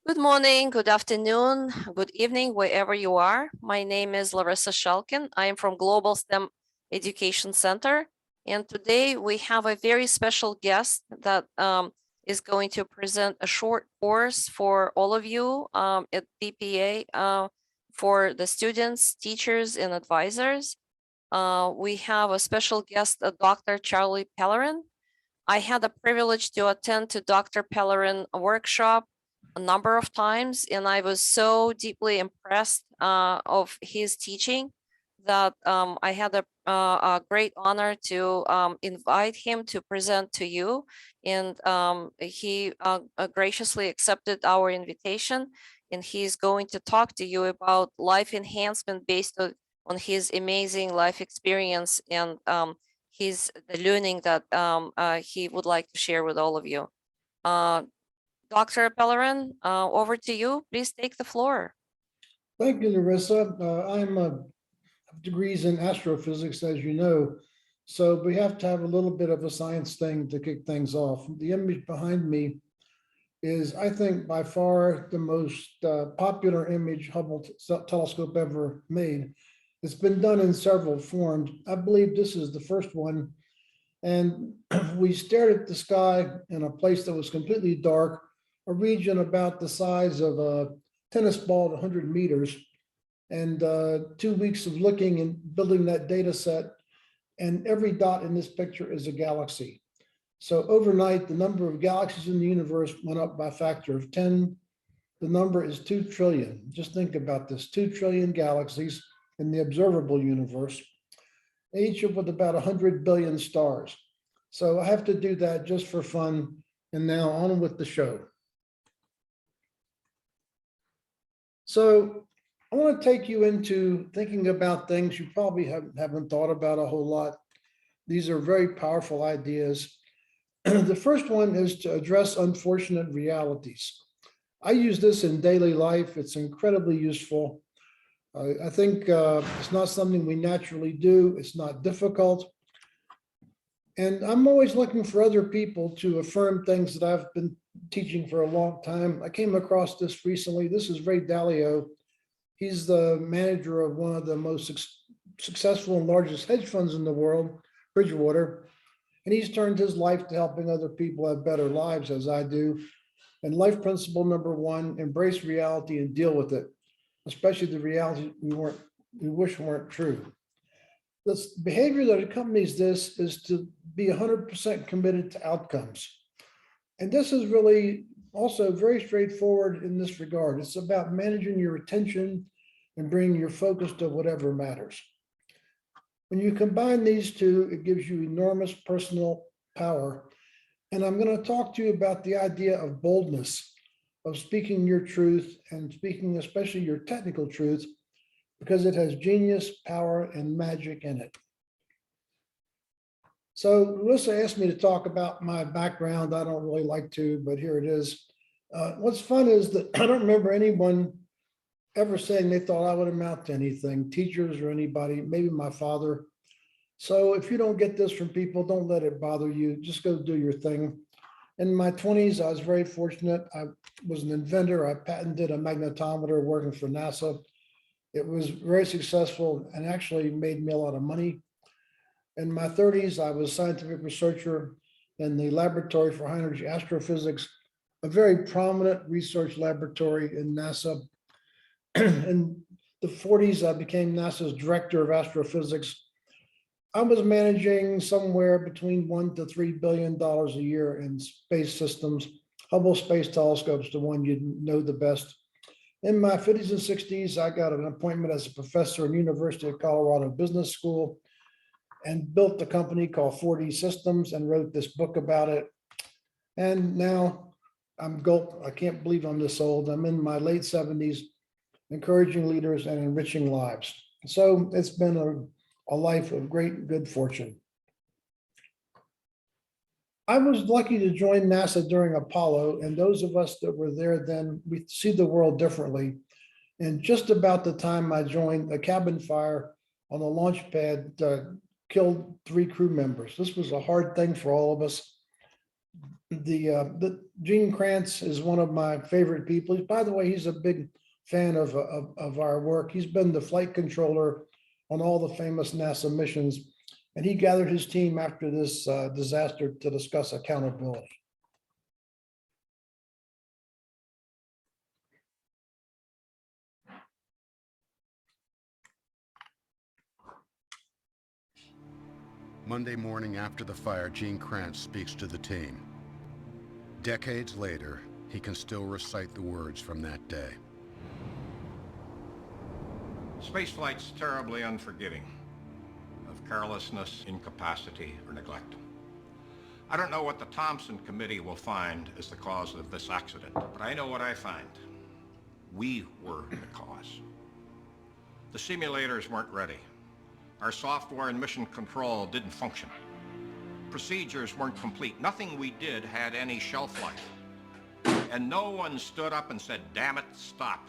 Good morning, good afternoon, good evening, wherever you are. My name is Larissa Shelkin. I am from Global STEM Education Center. And today we have a very special guest that is going to present a short course for all of you at BPA for the students, teachers, and advisors. We have a special guest, Dr. Charlie Pellerin. I had the privilege to attend to Dr. Pellerin workshop a number of times, and I was so deeply impressed of his teaching that I had a great honor to invite him to present to you, and he graciously accepted our invitation, and he's going to talk to you about life enhancement based on his amazing life experience and the learning that he would like to share with all of you. Dr. Pellerin, over to you. Please take the floor. Thank you, Larissa. I'm degrees in astrophysics, as you know, so we have to have a little bit of a science thing to kick things off. The image behind me is, I think, by far the most popular image Hubble telescope ever made. It's been done in several forms. I believe this is the first one. And we stared at the sky in a place that was completely dark, a region about the size of a tennis ball at 100 meters. And 2 weeks of looking and building that data set. And every dot in this picture is a galaxy. So overnight, the number of galaxies in the universe went up by a factor of 10. The number is 2 trillion. Just think about this, 2 trillion galaxies in the observable universe, each with about 100 billion stars. So I have to do that just for fun. And now on with the show. So I want to take you into thinking about things you probably haven't thought about a whole lot. These are very powerful ideas. The first one is to address unfortunate realities. I use this in daily life. It's incredibly useful. I think it's not something we naturally do. It's not difficult. And I'm always looking for other people to affirm things that I've been teaching for a long time. I came across this recently. This is Ray Dalio. He's the manager of one of the most successful and largest hedge funds in the world, Bridgewater. And he's turned his life to helping other people have better lives, as I do. And life principle number one, embrace reality and deal with it, especially the reality we wish weren't true. The behavior that accompanies this is to be 100% committed to outcomes. And this is really also very straightforward in this regard. It's about managing your attention and bringing your focus to whatever matters. When you combine these two, it gives you enormous personal power. And I'm going to talk to you about the idea of boldness, of speaking your truth and speaking especially your technical truth, because it has genius, power, and magic in it. So Larissa asked me to talk about my background. I don't really like to, but here it is. What's fun is that I don't remember anyone ever saying they thought I would amount to anything, teachers or anybody, maybe my father. So if you don't get this from people, don't let it bother you. Just go do your thing. In my 20s, I was very fortunate. I was an inventor. I patented a magnetometer working for NASA. It was very successful and actually made me a lot of money. In my 30s, I was a scientific researcher in the Laboratory for High Energy Astrophysics, a very prominent research laboratory in NASA. In the 40s, I became NASA's director of astrophysics. I was managing somewhere between $1 to $3 billion a year in space systems. Hubble Space Telescope is the one you know the best. In my 50s and 60s, I got an appointment as a professor in University of Colorado Business School and built a company called 4D Systems and wrote this book about it. And now I can't believe I'm this old. I'm in my late 70s, encouraging leaders and enriching lives. So it's been a life of great good fortune. I was lucky to join NASA during Apollo, and those of us that were there then, we see the world differently. And just about the time I joined, a cabin fire on the launch pad killed 3 crew members. This was a hard thing for all of us. The the Gene Kranz is one of my favorite people. By the way, he's a big fan of our work. He's been the flight controller on all the famous NASA missions, and he gathered his team after this disaster to discuss accountability. Monday morning after the fire, Gene Kranz speaks to the team. Decades later, he can still recite the words from that day. Spaceflight's terribly unforgiving of carelessness, incapacity, or neglect. I don't know what the Thompson Committee will find as the cause of this accident, but I know what I find. We were the cause. The simulators weren't ready. Our software and mission control didn't function. Procedures weren't complete. Nothing we did had any shelf life. And no one stood up and said, "Damn it, stop."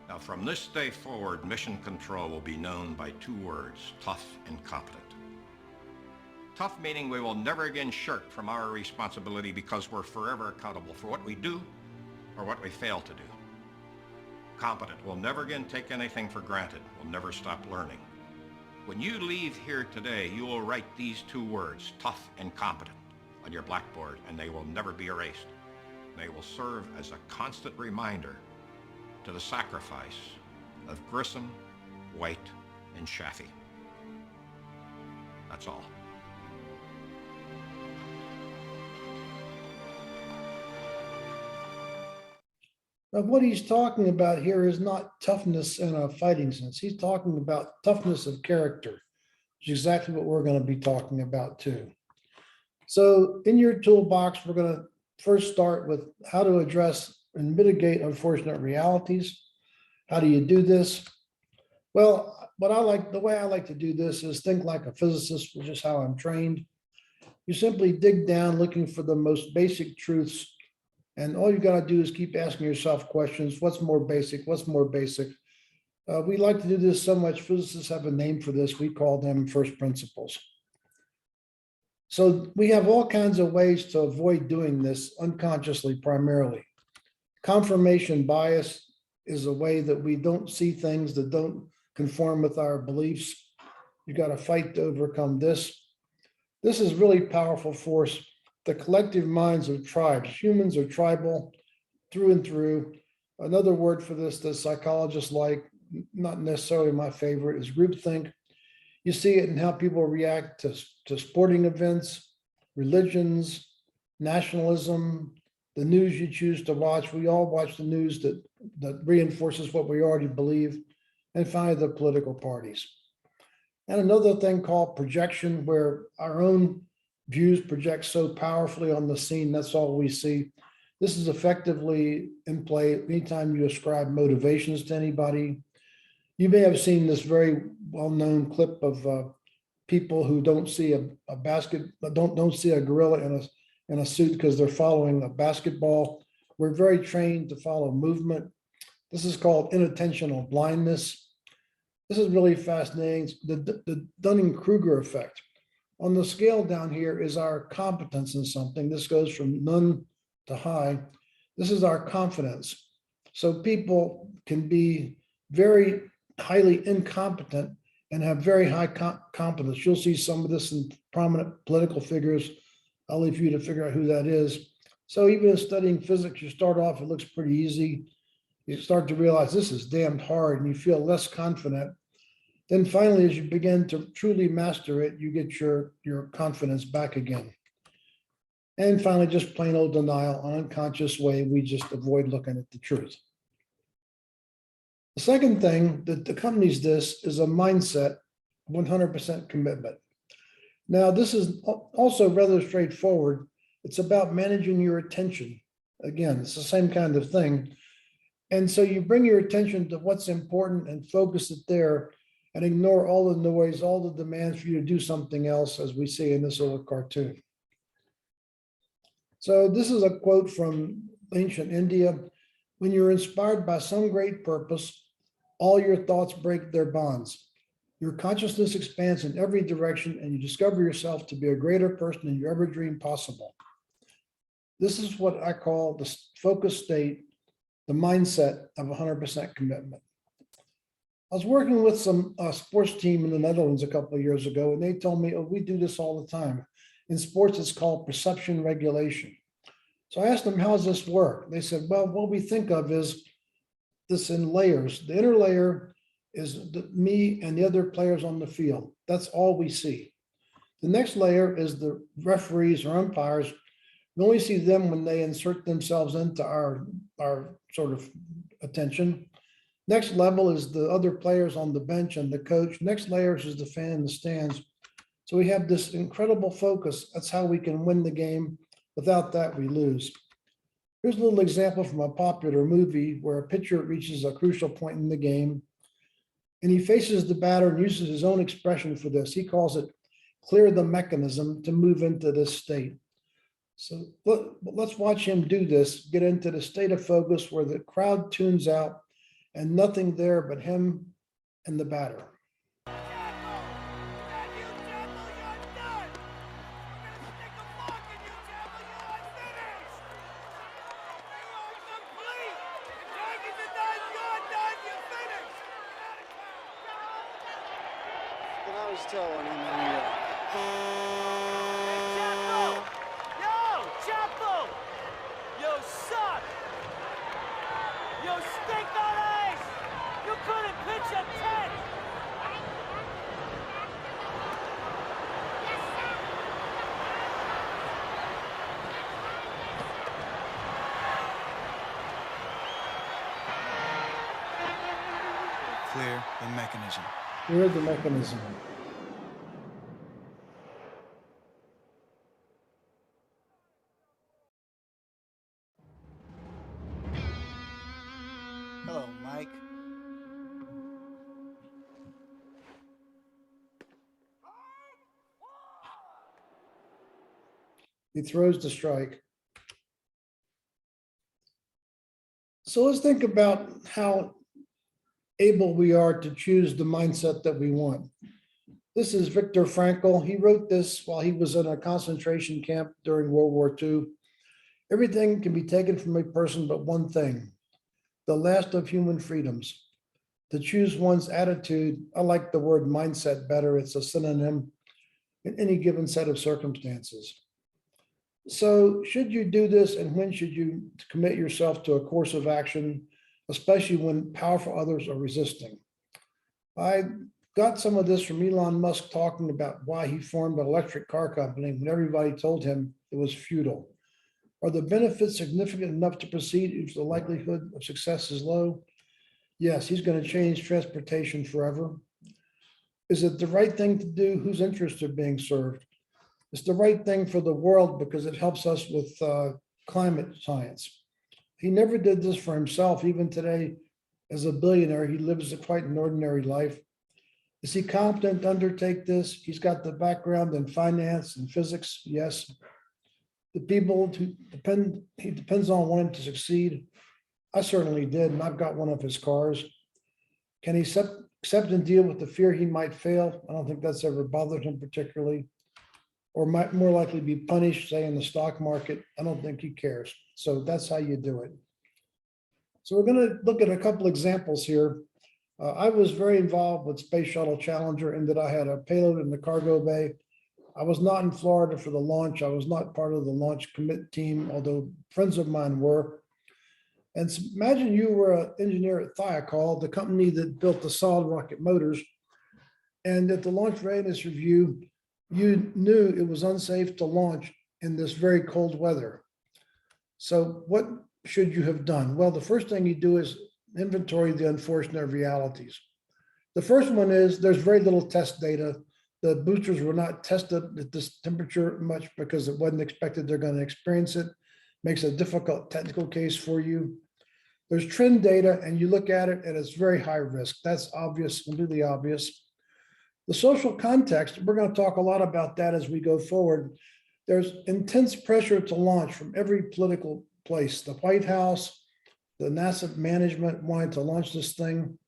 Now, from this day forward, mission control will be known by two words: tough and competent. Tough meaning we will never again shirk from our responsibility because we're forever accountable for what we do or what we fail to do. Competent will never again take anything for granted. We'll never stop learning. When you leave here today, you will write these two words, tough and competent, on your blackboard, and they will never be erased. They will serve as a constant reminder to the sacrifice of Grissom, White, and Chaffee. That's all. But what he's talking about here is not toughness in a fighting sense. He's talking about toughness of character, which is exactly what we're going to be talking about too. So in your toolbox, we're going to first start with how to address and mitigate unfortunate realities. How do you do this? Well, the way I like to do this is think like a physicist, which is how I'm trained. You simply dig down looking for the most basic truths. And all you got to do is keep asking yourself questions. What's more basic? What's more basic? We like to do this so much. Physicists have a name for this. We call them first principles. So we have all kinds of ways to avoid doing this unconsciously, primarily. Confirmation bias is a way that we don't see things that don't conform with our beliefs. You got to fight to overcome this. This is really powerful force. The collective minds of tribes. Humans are tribal through and through. Another word for this that psychologists like, not necessarily my favorite, is groupthink. You see it in how people react to sporting events, religions, nationalism, the news you choose to watch. We all watch the news that reinforces what we already believe, and finally the political parties. And another thing called projection, where our own views project so powerfully on the scene, that's all we see. This is effectively in play anytime you ascribe motivations to anybody. You may have seen this very well-known clip of people who don't see don't see a gorilla in a suit because they're following a basketball. We're very trained to follow movement. This is called inattentional blindness. This is really fascinating. The Dunning-Kruger effect. On the scale down here is our competence in something. This goes from none to high. This is our confidence. So people can be very highly incompetent and have very high competence. You'll see some of this in prominent political figures. I'll leave you to figure out who that is. So even in studying physics, you start off, it looks pretty easy. You start to realize this is damned hard and you feel less confident. Then finally, as you begin to truly master it, you get your confidence back again. And finally, just plain old denial, an unconscious way we just avoid looking at the truth. The second thing that accompanies this is a mindset, 100% commitment. Now, this is also rather straightforward. It's about managing your attention. Again, it's the same kind of thing. And so you bring your attention to what's important and focus it there, and ignore all the noise, all the demands for you to do something else, as we see in this little cartoon. So this is a quote from ancient India. When you're inspired by some great purpose, all your thoughts break their bonds. Your consciousness expands in every direction and you discover yourself to be a greater person than you ever dreamed possible. This is what I call the focus state, the mindset of 100% commitment. I was working with some sports team in the Netherlands a couple of years ago, and they told me, oh, we do this all the time. In sports, it's called perception regulation. So I asked them, how does this work? They said, well, what we think of is this in layers. The inner layer is me and the other players on the field. That's all we see. The next layer is the referees or umpires. We only see them when they insert themselves into our sort of attention. Next level is the other players on the bench and the coach. Next layers is the fan in the stands. So we have this incredible focus. That's how we can win the game. Without that, we lose. Here's a little example from a popular movie where a pitcher reaches a crucial point in the game and he faces the batter and uses his own expression for this. He calls it clear the mechanism to move into this state. So let's watch him do this, get into the state of focus where the crowd tunes out and nothing there but him and the batter. I was telling him Chapo! You suck! You stink on ice! You couldn't pitch a 10! clear the mechanism. Clear the mechanism. Hello, Mike. He throws the strike. So let's think about how able we are to choose the mindset that we want. This is Viktor Frankl. He wrote this while he was in a concentration camp during World War II. Everything can be taken from a person but one thing, the last of human freedoms. To choose one's attitude, I like the word mindset better. It's a synonym in any given set of circumstances. So should you do this, and when should you commit yourself to a course of action, especially when powerful others are resisting? I got some of this from Elon Musk talking about why he formed an electric car company when everybody told him it was futile. Are the benefits significant enough to proceed if the likelihood of success is low? Yes, he's going to change transportation forever. Is it the right thing to do? Whose interests are being served? It's the right thing for the world because it helps us with climate science. He never did this for himself. Even today, as a billionaire, he lives quite an ordinary life. Is he competent to undertake this? He's got the background in finance and physics, yes. The people who he depends on wanting to succeed. I certainly did, and I've got one of his cars. Can he accept and deal with the fear he might fail? I don't think that's ever bothered him particularly. Or might more likely be punished, say in the stock market. I don't think he cares. So that's how you do it. So we're going to look at a couple examples here. I was very involved with Space Shuttle Challenger in that I had a payload in the cargo bay. I was not in Florida for the launch. I was not part of the launch commit team, although friends of mine were. And so imagine you were an engineer at Thiokol, the company that built the solid rocket motors. And at the launch readiness review, you knew it was unsafe to launch in this very cold weather. So what should you have done? Well, the first thing you do is inventory the unfortunate realities. The first one is there's very little test data. The boosters were not tested at this temperature much because it wasn't expected they're going to experience it. Makes a difficult technical case for you. There's trend data and you look at it and it's very high risk. That's obvious, completely obvious. The social context, we're going to talk a lot about that as we go forward. There's intense pressure to launch from every political place. The White House, the NASA management wanted to launch this thing.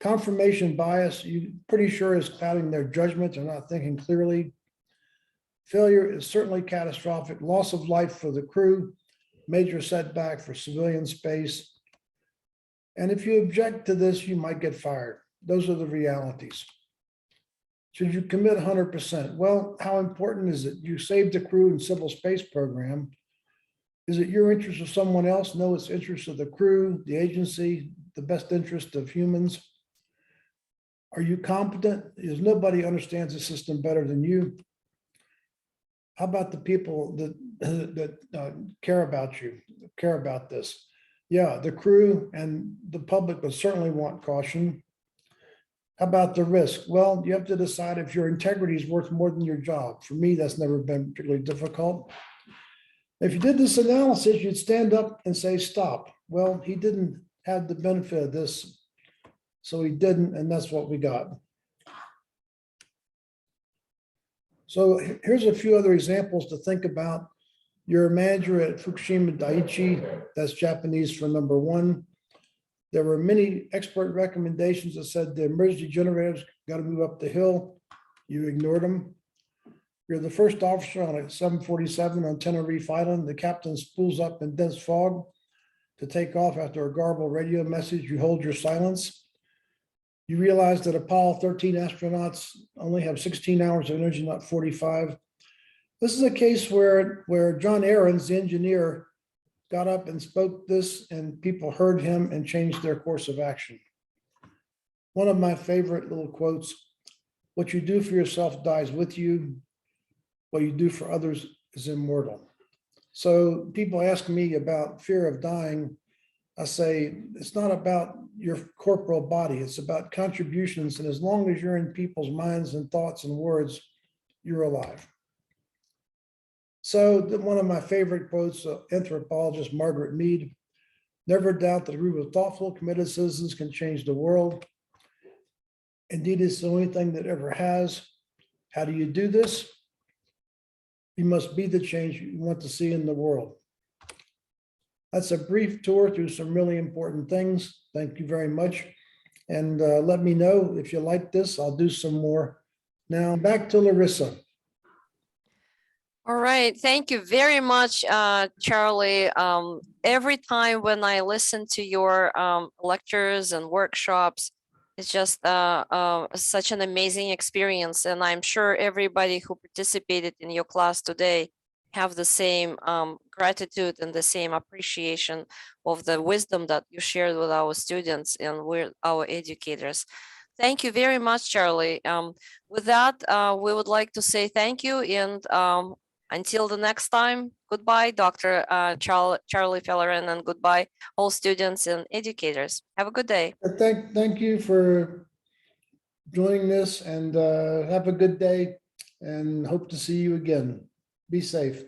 Confirmation bias, you're pretty sure is clouding their judgment. They're not thinking clearly. Failure is certainly catastrophic. Loss of life for the crew, major setback for civilian space. And if you object to this, you might get fired. Those are the realities. Should you commit 100%? Well, how important is it? You saved the crew and civil space program. Is it your interest or someone else? No, it's interest of the crew, the agency, the best interest of humans. Are you competent? Because nobody understands the system better than you. How about the people that care about you, care about this? Yeah, the crew and the public would certainly want caution. How about the risk? Well, you have to decide if your integrity is worth more than your job. For me, that's never been particularly difficult. If you did this analysis, you'd stand up and say, stop. Well, he didn't have the benefit of this, so he didn't, and that's what we got. So here's a few other examples to think about. You're a manager at Fukushima Daiichi, that's Japanese for number one. There were many expert recommendations that said the emergency generators got to move up the hill. You ignored them. You're the first officer on a 747 on Tenerife Island. The captain spools up in dense fog to take off after a garbled radio message. You hold your silence. You realize that Apollo 13 astronauts only have 16 hours of energy, not 45. This is a case where John Aarons, the engineer, got up and spoke this, and people heard him and changed their course of action. One of my favorite little quotes, what you do for yourself dies with you. What you do for others is immortal. So people ask me about fear of dying. I say, it's not about your corporal body, it's about contributions. And as long as you're in people's minds and thoughts and words, you're alive. So one of my favorite quotes, anthropologist Margaret Mead, never doubt that a group of thoughtful, committed citizens can change the world. Indeed, it's the only thing that ever has. How do you do this? You must be the change you want to see in the world. That's a brief tour through some really important things. Thank you very much. And let me know if you like this. I'll do some more. Now back to Larissa. All right, thank you very much, Charlie. Every time when I listen to your lectures and workshops, it's just such an amazing experience. And I'm sure everybody who participated in your class today have the same gratitude and the same appreciation of the wisdom that you shared with our students and with our educators. Thank you very much, Charlie. With that, we would like to say thank you, and until the next time, goodbye, Dr. Charlie Fellerin, and goodbye, all students and educators. Have a good day. Thank you for joining this, and have a good day, and hope to see you again. Be safe.